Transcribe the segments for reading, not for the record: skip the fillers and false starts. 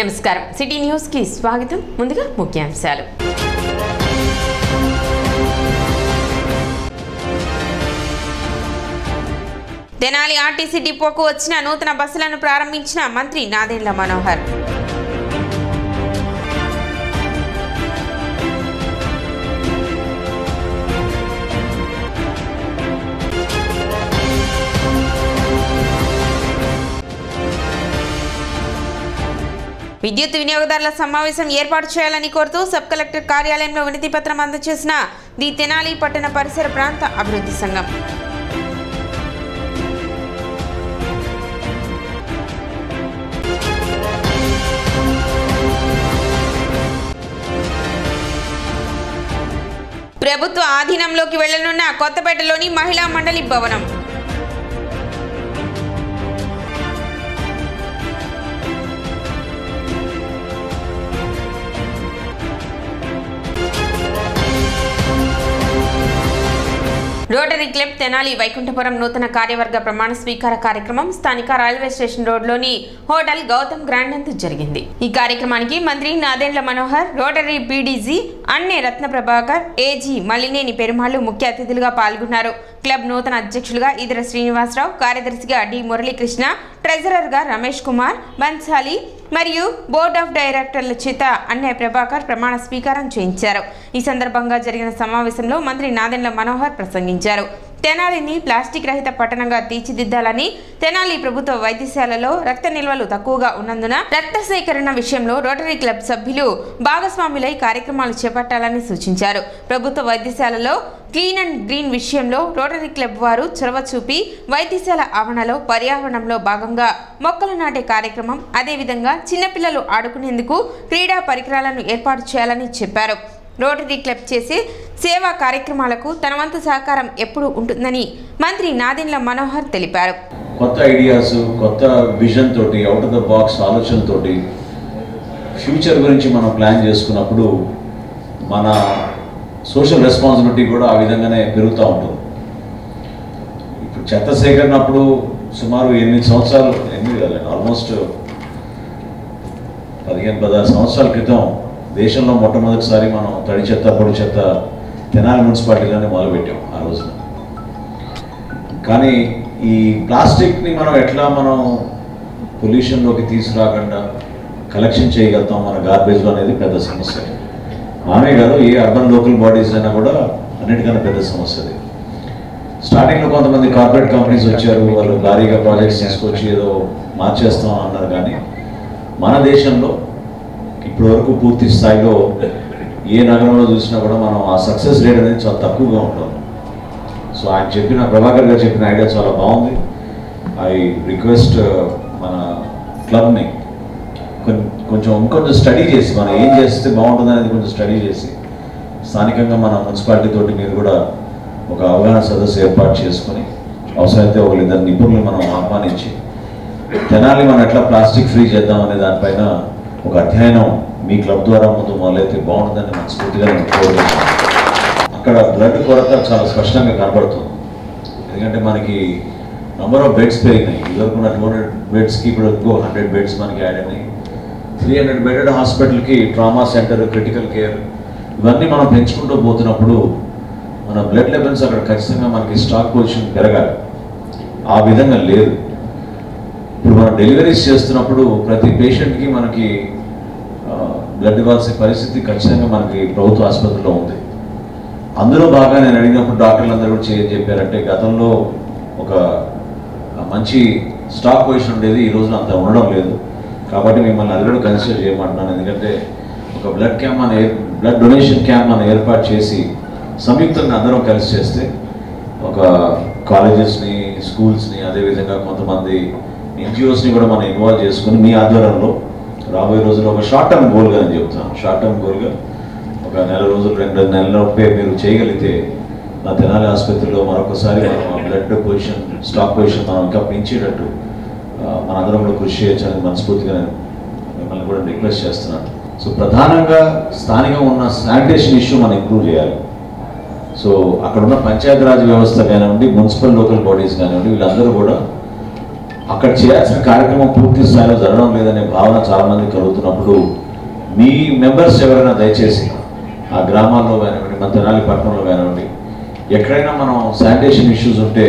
నమస్కారం city news కి స్వాగతం ముందుగా ముఖ్యాంశాలు తెనాలి ఆర్టీసీ డిపోకు వచ్చిన నూతన బస్సులను ప్రారంభించిన మంత్రి నాదెండ్ల మనోహర్ విద్యుత్ వినియోగదారుల సమావేశం ఏర్పాటు చేయాలని కోరుతూ సబ్ కలెక్టర్ కార్యాలయంలో వినతి పత్రం అందజేసిన ది తెనాలి పట్టణ పరిసర ప్రాంత అభివృద్ధి సంఘం ప్రభుత్వ ఆధీనంలోకి వెళ్లనున్న కొత్తపేటలోని మహిళా మండలి భవనం రోటరీ క్లబ్ తెనాలి వైకుంఠపురం నూతన కార్యవర్గ ప్రమాణ స్వీకార కార్యక్రమం స్థానిక రైల్వే స్టేషన్ రోడ్లోని హోటల్ గౌతమ్ గ్రాండ్ నందు జరిగింది. ఈ కార్యక్రమానికి మంత్రి నాదెండ్ల మనోహర్, రోటరీ బీడీజీ అన్నే రత్న ప్రభాకర్, ఏజీ మల్లినేని పెరుమాళ్లు ముఖ్య అతిథులుగా పాల్గొన్నారు. క్లబ్ నూతన అధ్యక్షులుగా ఈదర శ్రీనివాసరావు, కార్యదర్శిగా డి మురళీకృష్ణ, ట్రెజరర్గా రమేష్ కుమార్ బన్సాలి మరియు బోర్డ్ ఆఫ్ డైరెక్టర్ల చేత అన్నయ్య ప్రభాకర్ ప్రమాణ స్వీకారం చేయించారు. ఈ సందర్భంగా జరిగిన సమావేశంలో మంత్రి నాదెండ్ల మనోహర్ ప్రసంగించారు. తెనాలిని ప్లాస్టిక్ రహిత పట్టణంగా తీర్చిదిద్దాలని, తెనాలి ప్రభుత్వ వైద్యశాలలో రక్త నిల్వలు తక్కువగా ఉన్నందున రక్త సేకరణ విషయంలో రోటరీ క్లబ్ సభ్యులు భాగస్వాములై కార్యక్రమాలు చేపట్టాలని సూచించారు. ప్రభుత్వ వైద్యశాలలో క్లీన్ అండ్ గ్రీన్ విషయంలో రోటరీ క్లబ్ వారు చొరవ చూపి వైద్యశాల ఆవరణలో పర్యావరణంలో భాగంగా మొక్కలు నాటే కార్యక్రమం, అదేవిధంగా చిన్నపిల్లలు ఆడుకునేందుకు క్రీడా పరికరాలను ఏర్పాటు చేయాలని చెప్పారు. రోటరీ క్లబ్ చేసే సేవా కార్యక్రమాలకు తన వంతు సహకారం ఎప్పుడు ఉంటుందని మంత్రి నాదెండ్ల మనోహర్ తెలిపారు. కొత్త ఐడియాస్, కొత్త విజన్ తోటి, అవుట్ ఆఫ్ ద బాక్స్ ఆలోచనతోటి ఫ్యూచర్ గురించి మనం ప్లాన్ చేసుకున్నప్పుడు మన సోషల్ రెస్పాన్సిబిలిటీ కూడా ఆ విధంగానే పెరుగుతూ ఉంటుంది. ఇప్పుడు చెత్త సేకరణ అప్పుడు సుమారు 8 సంవత్సరాలు, 8 కాదండి, ఆల్మోస్ట్ 15-16 సంవత్సరాల క్రితం దేశంలో మొట్టమొదటిసారి మనం తడి చెత్త, పొడి చెత్త తెనాలి మున్సిపాలిటీలోనే మొదలుపెట్టాం ఆ రోజున. కానీ ఈ ప్లాస్టిక్ని మనం ఎట్లా పొల్యూషన్లోకి తీసుకురాకుండా కలెక్షన్ చేయగలుగుతాం మన గార్బేజ్లో అనేది పెద్ద సమస్య. మానే కాదు, ఏ అర్బన్ లోకల్ బాడీస్ అయినా కూడా అన్నిటికన్నా పెద్ద సమస్య అది. స్టార్టింగ్లో కొంతమంది కార్పొరేట్ కంపెనీస్ వచ్చారు, వాళ్ళు భారీగా ప్రాజెక్ట్స్ తీసుకొచ్చి ఏదో మార్చేస్తాం అన్నారు. కానీ మన దేశంలో ఇప్పటి వరకు పూర్తి స్థాయిలో ఏ నగరంలో చూసినా కూడా మనం ఆ సక్సెస్ రేట్ అనేది చాలా తక్కువగా ఉంటాం. సో ఆయన ప్రభాకర్ గారు చెప్పిన ఐడియా చాలా బాగుంది. ఐ రిక్వెస్ట్ మన క్లబ్ని కొంచెం స్టడీ చేసి మనం ఏం చేస్తే బాగుంటుంది అనేది కొంచెం స్టడీ చేసి స్థానికంగా మన మున్సిపాలిటీ తోటి మీరు కూడా ఒక అవగాహన సదస్సు ఏర్పాటు చేసుకొని అవసరమైతే 1-2 నిపుణులు మనం ఆహ్వానించి తెనాలి మనం ఎట్లా ప్లాస్టిక్ ఫ్రీ చేద్దాం అనే దానిపైన ఒక అధ్యయనం మీ క్లబ్ ద్వారా ముందు మొదలైతే బాగుంటుందని మనస్ఫూర్తిగా నేను కోరుకుంటున్నాను. అక్కడ బ్లడ్ కొరత చాలా స్పష్టంగా కనబడుతుంది. ఎందుకంటే మనకి నంబర్ ఆఫ్ బెడ్స్ పెరిగినాయి. ఇదివరకున్న 200 బెడ్స్కి ఇప్పుడు 100 బెడ్స్ మనకి యాడ్ అయినాయి. 300 బెడెడ్ హాస్పిటల్కి ట్రామా సెంటర్, క్రిటికల్ కేర్ ఇవన్నీ మనం పెంచుకుంటూ పోతున్నప్పుడు మన బ్లడ్ లెవెల్స్ అక్కడ ఖచ్చితంగా మనకి స్టాక్ పొజిషన్ పెరగాలి. ఆ విధంగా లేదు. ఇప్పుడు మనం డెలివరీస్ చేస్తున్నప్పుడు ప్రతి పేషెంట్కి మనకి బ్లడ్ ఇవ్వాల్సిన పరిస్థితి ఖచ్చితంగా మనకి ప్రభుత్వ ఆసుపత్రిలో ఉంది. అందులో బాగా నేను అడిగినప్పుడు డాక్టర్లు అందరూ కూడా చెప్పారంటే గతంలో ఒక మంచి స్టాక్ పొజిషన్ ఉండేది, ఈ రోజున అంత ఉండడం లేదు. కాబట్టి మిమ్మల్ని అది కూడా కన్సిడర్ చేయమంటున్నాను. ఎందుకంటే ఒక బ్లడ్ డొనేషన్ క్యాంప్ మనం ఏర్పాటు చేసి సంయుక్తంగా అందరం కలిసి చేస్తే ఒక కాలేజెస్ని, స్కూల్స్ని, అదేవిధంగా కొంతమంది ఎన్జిఓస్ని కూడా మనం ఇన్వాల్వ్ చేసుకుని మీ ఆధ్వర్యంలో రాబోయే రోజుల్లో ఒక షార్ట్ టర్మ్ గోల్గా నేను చెప్తాను. షార్ట్ టర్మ్ గోల్గా ఒక 1 రోజులు 2 నెలలపై మీరు చేయగలిగితే నా తెనాలి ఆసుపత్రిలో మరొకసారి మనం బ్లడ్ పొజిషన్, స్టాక్ పొజిషన్ మనం ఇంకా పెంచేటట్టు మనందరం కూడా కృషి చేయొచ్చని మనస్ఫూర్తిగా నేను మిమ్మల్ని కూడా రిక్వెస్ట్ చేస్తున్నాను. సో ప్రధానంగా స్థానికంగా ఉన్న శానిటేషన్ ఇష్యూ మనం ఇంప్రూవ్ చేయాలి. సో అక్కడ ఉన్న పంచాయతీరాజ్ వ్యవస్థ కానివ్వండి, మున్సిపల్ లోకల్ బాడీస్ కానివ్వండి, వీళ్ళందరూ కూడా అక్కడ చేయాల్సిన కార్యక్రమం పూర్తి స్థాయిలో జరగడం లేదనే భావన చాలామంది కలుగుతున్నప్పుడు మీ మెంబర్స్ ఎవరైనా దయచేసి ఆ గ్రామాల్లో కానివ్వండి, మన తెనాలి పట్టణంలో కానివ్వండి, ఎక్కడైనా మనం శానిటేషన్ ఇష్యూస్ ఉంటే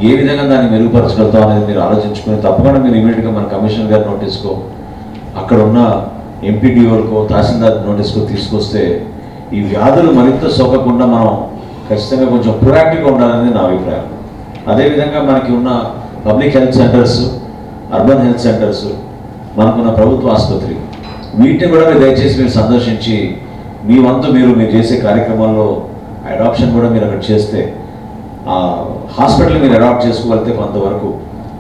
ఏ విధంగా దాన్ని మెరుగుపరచగలుగుతాం అనేది మీరు ఆలోచించుకుని తప్పకుండా మీరు ఇమీడియట్గా మన కమిషనర్ గారి నోటీస్కో, అక్కడ ఉన్న ఎంపీడీఓలకో, తహసీల్దార్ నోటీస్కో తీసుకొస్తే ఈ వ్యాధులు మరింత సోకకుండా మనం ఖచ్చితంగా కొంచెం ప్రొయాక్టివ్గా ఉండాలనేది నా అభిప్రాయం. అదేవిధంగా మనకి ఉన్న public health centres, urban health centres, మనకున్న ప్రభుత్వ ఆసుపత్రి, వీటిని కూడా మీరు దయచేసి మీరు సందర్శించి మీ వంతు మీరు చేసే కార్యక్రమాల్లో అడాప్షన్ కూడా మీరు అక్కడ చేస్తే ఆ హాస్పిటల్ మీరు అడాప్ట్ చేసుకోగలిగితే కొంతవరకు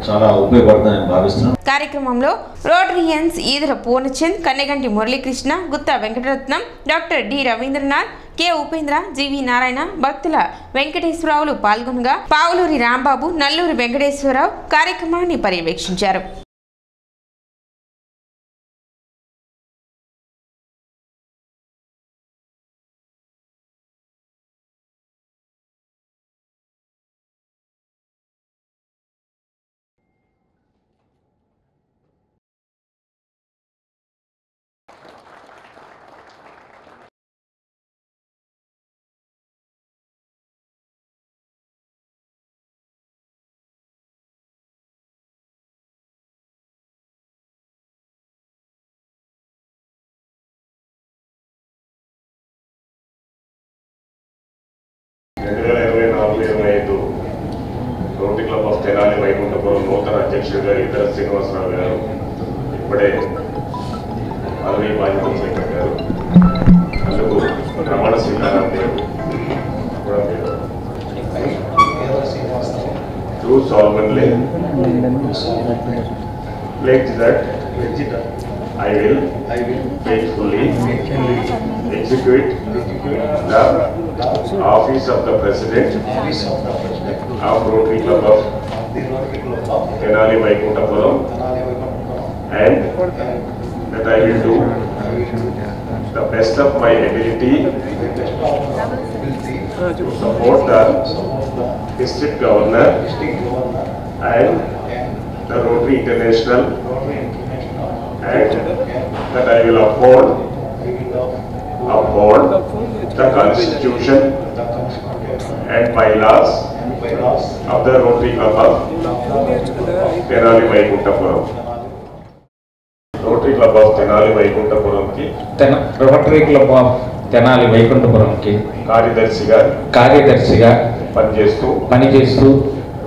చాలా ఉపయోగపడుతుందని నేను భావిస్తున్నాను. కార్యక్రమంలో Rotarians Edara Purnachand, Kanneganti Muralikrishna, Gutta Venkataratnam, doctor D Ravindranath, K Upendra, G V Narayana, Bhaktula వెంకటేశ్వరరావులు పాల్గొనగా పావులూరి రాంబాబు, నల్లూరి వెంకటేశ్వరరావు కార్యక్రమాన్ని పర్యవేక్షించారు. Rotary Club of Tenali Vaikunthapuram నూతన అధ్యక్షుడిగా ఇతర శ్రీనివాసరావు గారు ఇప్పుడే పదవి బాధ్యతలు చేపట్టారు. అందుకు ప్రమాణ స్వీకారం do solemnly pledge that I will faithfully execute the office of the President of Rotary Club of Tenali Vaikuntapuram, and that I will do the best of my ability to support the District Governor and the Rotary International, and that I will uphold the Constitution and bylaws of the Rotary Club of Tenali Vaikuntapuram. Rotary Club of Tenali Vaikuntapuram ki Rotary Club of Tenali Vaikuntapuram ki కార్యదర్శిగా పనిచేస్తూ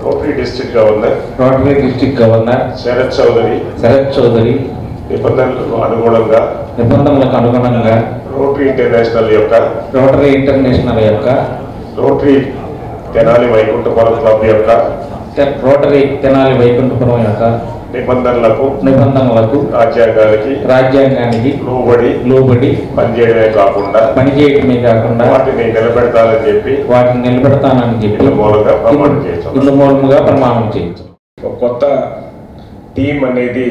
rotary district governor Sarath Chaudhary నిబంధనలకు అనుగుణంగా rotary international యొక్క rotary Tenali Vaikuntapuram club యొక్క rotary Tenali Vaikuntapuram యొక్క నిబంధనలకు రాజ్యాంగానికి లోబడి పనిచేయడమే కాకుండా వాటిని నిలబెడతానని చెప్పి ఇందు మూలంగా ప్రమాణం చేయొచ్చు. ఒక కొత్త టీం అనేది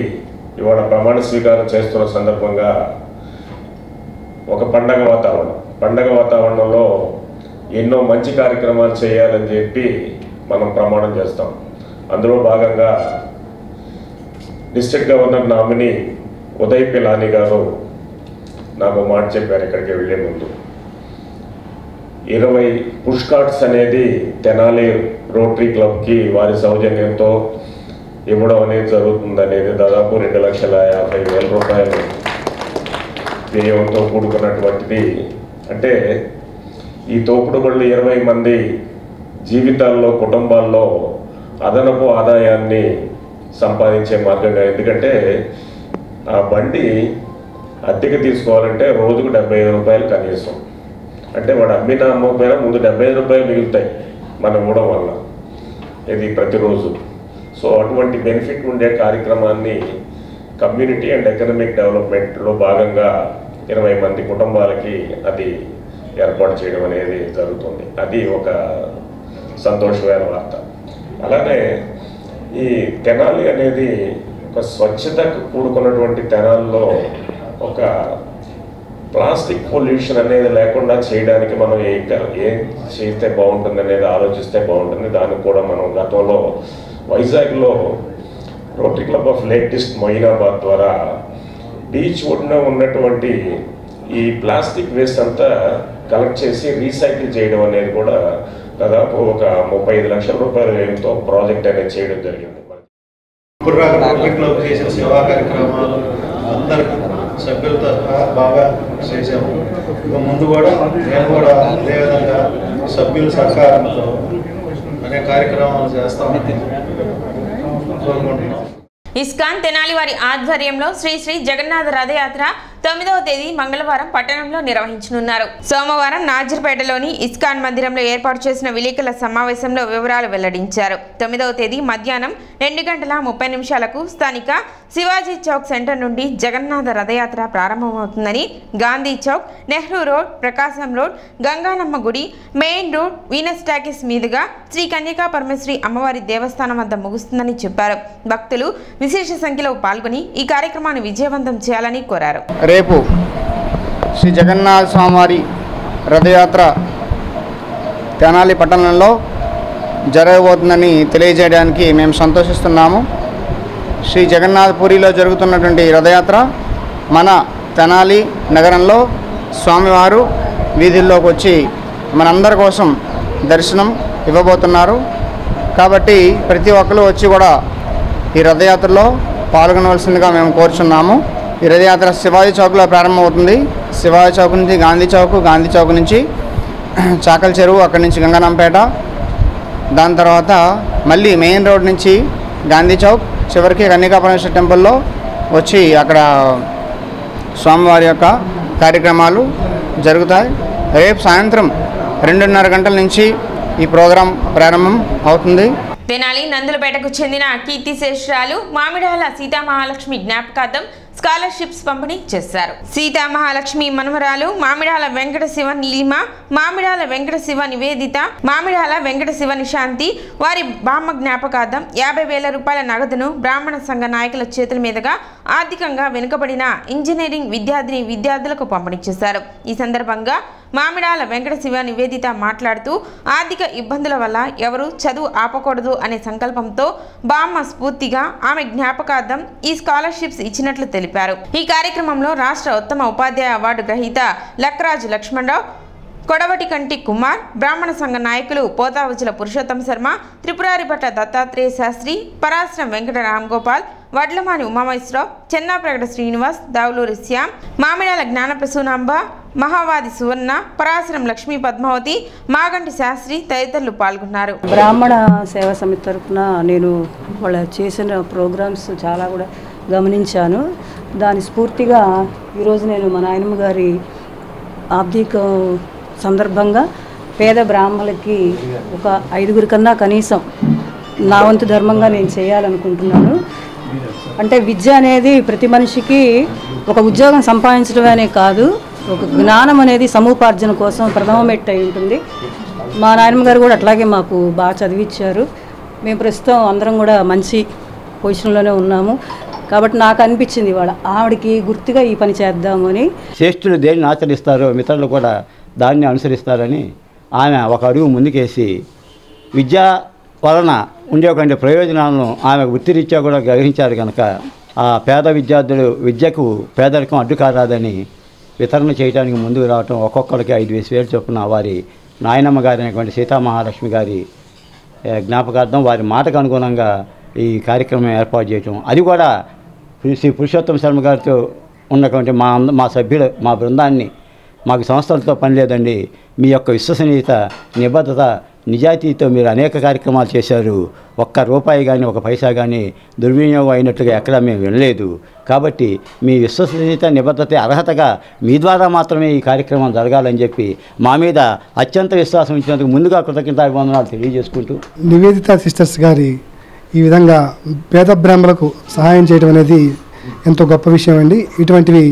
ఇవాళ ప్రమాణ స్వీకారం చేస్తున్న సందర్భంగా ఒక పండగ వాతావరణంలో ఎన్నో మంచి కార్యక్రమాలు చేయాలని చెప్పి మనం ప్రమాణం చేస్తాం. అందులో భాగంగా district governor nominee Uday Pilani గారు నాకు మాట చెప్పారు. ఇక్కడికి వెళ్ళే ముందు 20 పుష్ కార్డ్స్ అనేది తెనాలి రోటరీ క్లబ్కి వారి సౌజన్యంతో ఇవ్వడం అనేది జరుగుతుంది. అనేది దాదాపు 2,50,000 రూపాయలు వ్యయంతో కూడుకున్నటువంటిది. అంటే ఈ తోపుడు బళ్ళు 20 మంది జీవితాల్లో, కుటుంబాల్లో అదనపు ఆదాయాన్ని సంపాదించే మార్గంగా, ఎందుకంటే ఆ బండి అద్దెకి తీసుకోవాలంటే రోజుకు 75 రూపాయలు కనీసం. అంటే వాడు అమ్మకపోయినా ముందు 75 రూపాయలు మిగులుతాయి మనం ఇవ్వడం వల్ల, ఇది ప్రతిరోజు. సో అటువంటి బెనిఫిట్ ఉండే కార్యక్రమాన్ని కమ్యూనిటీ అండ్ ఎకనామిక్ డెవలప్మెంట్లో భాగంగా 20 మంది కుటుంబాలకి అది ఏర్పాటు చేయడం అనేది జరుగుతుంది. అది ఒక సంతోషమైన వార్త. అలానే ఈ తెనాలి అనేది ఒక స్వచ్ఛతకు కూడుకున్నటువంటి తెనాల్లో ఒక ప్లాస్టిక్ పొల్యూషన్ అనేది లేకుండా చేయడానికి మనం ఏం చేస్తే బాగుంటుంది అనేది ఆలోచిస్తే బాగుంటుంది. దానికి కూడా మనం గతంలో వైజాగ్లో rotary Club of lake district Moinabad ద్వారా బీచ్ ఒడ్డున ఉన్నటువంటి ఈ ప్లాస్టిక్ వేస్ట్ అంతా కలెక్ట్ చేసి రీసైకిల్ చేయడం అనేది కూడా దాదాపు ఒక 35 లక్షల రూపాయల వ్యయంతో ప్రాజెక్ట్ అనేది చేయడం జరిగింది. ఇప్పుడు రోటరీ క్లబ్ చేసిన సేవా కార్యక్రమాలు అందరికీ సభ్యులతో బాగా చేసాము. ఇక ముందు కూడా నేను కూడా అదేవిధంగా సభ్యుల సహకారంతో అనేక కార్యక్రమాలు చేస్తామని కోరుకుంటున్నాం. ఇస్కాన్ తెనాలి వారి ఆధ్వర్యంలో శ్రీ శ్రీ జగన్నాథ రథయాత్ర 9వ తేదీ మంగళవారం పట్టణంలో నిర్వహించనున్నారు. సోమవారం నాజర్పేటలోని ఇస్కాన్ మందిరంలో ఏర్పాటు చేసిన విలేకరుల సమావేశంలో వివరాలు వెల్లడించారు. 9వ తేదీ మధ్యాహ్నం 2:30 స్థానిక శివాజీ చౌక్ సెంటర్ నుండి జగన్నాథ రథయాత్ర ప్రారంభమవుతుందని, గాంధీ చౌక్, నెహ్రూ రోడ్, ప్రకాశం రోడ్, గంగానమ్మ గుడి, మెయిన్ రోడ్, వీనస్ టాకీస్ మీదుగా శ్రీ కన్యకా పరమేశ్వరి అమ్మవారి దేవస్థానం వద్ద ముగుస్తుందని చెప్పారు. భక్తులు విశేష సంఖ్యలో పాల్గొని ఈ కార్యక్రమాన్ని విజయవంతం చేయాలని కోరారు. రేపు శ్రీ జగన్నాథ స్వామివారి రథయాత్ర తెనాలి పట్టణంలో జరగబోతుందని తెలియజేయడానికి మేము సంతోషిస్తున్నాము. శ్రీ జగన్నాథపురిలో జరుగుతున్నటువంటి రథయాత్ర మన తెనాలి నగరంలో స్వామివారు వీధుల్లోకి వచ్చి మనందరి కోసం దర్శనం ఇవ్వబోతున్నారు. కాబట్టి ప్రతి ఒక్కరు వచ్చి కూడా ఈ రథయాత్రలో పాల్గొనవలసిందిగా మేము కోరుచున్నాము. ఈ రథయాత్ర శివాజీ చౌక్లో ప్రారంభమవుతుంది. శివాజీ చౌక్ నుంచి గాంధీ చౌక్, గాంధీ చౌక్ నుంచి చాకల చెరువు, అక్కడి నుంచి గంగనంపేట, దాని తర్వాత మళ్ళీ మెయిన్ రోడ్ నుంచి గాంధీ చౌక్, చివరికి కన్యకా పరమేశ్వరి టెంపుల్లో వచ్చి అక్కడ స్వామివారి యొక్క కార్యక్రమాలు జరుగుతాయి. రేపు సాయంత్రం 2:30 గంటల నుంచి ఈ ప్రోగ్రాం ప్రారంభం అవుతుంది. తెనాలి నందులపేటకు చెందిన కీర్తిశేషురాలు మామిడాల సీతామహాలక్ష్మి జ్ఞాపకార్థం స్కాలర్షిప్స్ పంపిణీ చేశారు. సీతామహాలక్ష్మి మనవరాలు మామిడాల వెంకట శివ నీలిమ, మామిడాల వెంకట శివ నివేదిత, మామిడాల వెంకట శివ నిశాంతి వారి బామ్మ జ్ఞాపకార్థం 50,000 రూపాయల నగదును బ్రాహ్మణ సంఘ నాయకుల చేతుల మీదుగా ఆర్థికంగా వెనుకబడిన ఇంజనీరింగ్ విద్యార్థులకు పంపిణీ చేశారు. ఈ సందర్భంగా మామిడాల వెంకట శివ నివేదిత మాట్లాడుతూ ఆర్థిక ఇబ్బందుల వల్ల ఎవరు చదువు ఆపకూడదు అనే సంకల్పంతో బామ్మ స్ఫూర్తిగా ఆమె జ్ఞాపకార్థం ఈ స్కాలర్షిప్స్ ఇచ్చినట్లు తెలిపారు. ఈ కార్యక్రమంలో రాష్ట్ర ఉత్తమ ఉపాధ్యాయ అవార్డు గ్రహీత లక్రాజు లక్ష్మణరావు, కొడవటికంటి కుమార్, బ్రాహ్మణ సంఘ నాయకులు పోతావుజుల పురుషోత్తమ శర్మ, త్రిపురారిపట్ల దత్తాత్రేయ శాస్త్రి, పరాశ్రం వెంకట రామ్గోపాల్, వడ్లమాని ఉమామేశ్వరరావు, చెన్నాప్రగడ శ్రీనివాస్, దావులూరి శ్యామ్, మామిడాల జ్ఞానప్రసూనాంబ, మహావాది సువర్ణ, పరాశ్రం లక్ష్మీ పద్మావతి, మాగంటి శాస్త్రి తదితరులు పాల్గొన్నారు. బ్రాహ్మణ సేవా సమితి తరఫున నేను వాళ్ళ చేసిన ప్రోగ్రామ్స్ చాలా కూడా గమనించాను. దాని స్ఫూర్తిగా ఈరోజు నేను మా నాయనమ్మ గారి ఆర్థిక సందర్భంగా పేద బ్రాహ్మణులకి ఒక 5 కన్నా కనీసం నా వంతు ధర్మంగా నేను చేయాలనుకుంటున్నాను. అంటే విద్య అనేది ప్రతి మనిషికి ఒక ఉద్యోగం సంపాదించడమే కాదు, ఒక జ్ఞానం అనేది సముపార్జన కోసం ప్రథమ మెట్టు అయి ఉంటుంది. మా నాయనమ్మ గారు కూడా అట్లాగే మాకు బాగా చదివించారు. మేము ప్రస్తుతం అందరం కూడా మంచి పొజిషన్లోనే ఉన్నాము. కాబట్టి నాకు అనిపించింది వాళ్ళ ఆవిడకి గుర్తుగా ఈ పని చేద్దామని. శ్రేష్ఠులు దేన్ని ఆచరిస్తారో మిత్రులు కూడా దాన్ని అనుసరిస్తారని ఆమె ఒక అడుగు ముందుకేసి విద్య వలన ఉండేటువంటి ప్రయోజనాలను ఆమె వృత్తిరీత్యా కూడా గ్రహించారు కనుక ఆ పేద విద్యార్థులు విద్యకు పేదరికం అడ్డు కారాదని వితరణ చేయడానికి ముందుకు రావటం, ఒక్కొక్కరికి 5,000 చొప్పున వారి నాయనమ్మ గారి అయినటువంటి సీతామహాలక్ష్మి గారి జ్ఞాపకార్థం వారి మాటకు అనుగుణంగా ఈ కార్యక్రమం ఏర్పాటు చేయటం, అది కూడా శ్రీ పురుషోత్తమ శర్మ గారితో ఉన్నటువంటి మా సభ్యులు మా బృందాన్ని, మాకు సంస్థలతో పని లేదండి, మీ యొక్క విశ్వసనీయత, నిబద్ధత, నిజాయితీతో మీరు అనేక కార్యక్రమాలు చేశారు. ఒక్క రూపాయి కానీ ఒక పైసా కానీ దుర్వినియోగం అయినట్టుగా ఎక్కడా మేము వినలేదు. కాబట్టి మీ విశ్వసనీయత, నిబద్ధత, అర్హతగా మీ ద్వారా మాత్రమే ఈ కార్యక్రమం జరగాలని చెప్పి మా మీద అత్యంత విశ్వాసం ఇచ్చినందుకు ముందుగా కృతజ్ఞతాభివందనాలు తెలియజేసుకుంటూ, నివేదిత సిస్టర్స్ గారి ఈ విధంగా పేద బ్రాహ్మణులకు సహాయం చేయడం అనేది ఎంతో గొప్ప విషయం అండి. ఇటువంటివి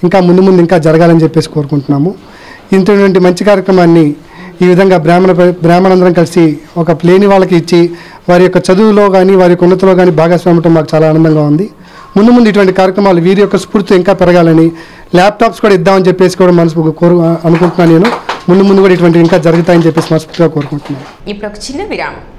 ఇంకా ముందు ఇంకా జరగాలని చెప్పేసి కోరుకుంటున్నాము. ఇంటువంటి మంచి కార్యక్రమాన్ని ఈ విధంగా బ్రాహ్మణులందరం కలిసి ఒక లేని వాళ్ళకి ఇచ్చి వారి యొక్క చదువులో కానీ వారి యొక్క ఉన్నతిలో కానీ భాగస్వామ్యం మాకు చాలా ఆనందంగా ఉంది. ముందు ఇటువంటి కార్యక్రమాలు వీరి యొక్క స్ఫూర్తి ఇంకా పెరగాలని, ల్యాప్టాప్స్ కూడా ఇద్దామని చెప్పేసి కూడా అనుకుంటున్నాను. నేను ముందు కూడా ఇటువంటి ఇంకా జరుగుతాయని చెప్పేసి మనస్ఫూర్తిగా కోరుకుంటున్నాను. ఇప్పుడు ఒక చిన్న విరామం.